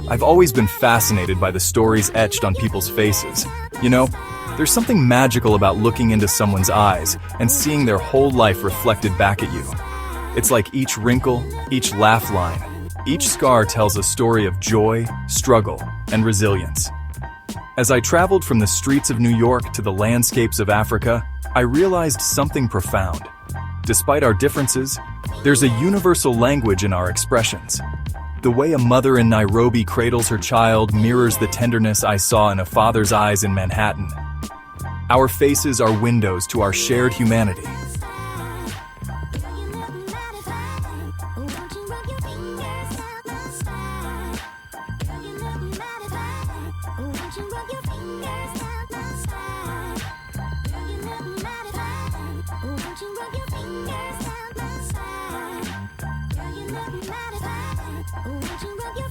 I've always been fascinated by the stories etched on people's faces. You know, there's something magical about looking into someone's eyes and seeing their whole life reflected back at you. It's like each wrinkle, each laugh line, each scar tells a story of joy, struggle, and resilience. As I traveled from the streets of New York to the landscapes of Africa, I realized something profound. Despite our differences, there's a universal language in our expressions. The way a mother in Nairobi cradles her child mirrors the tenderness I saw in a father's eyes in Manhattan. Our faces are windows to our shared humanity. Won't you rub your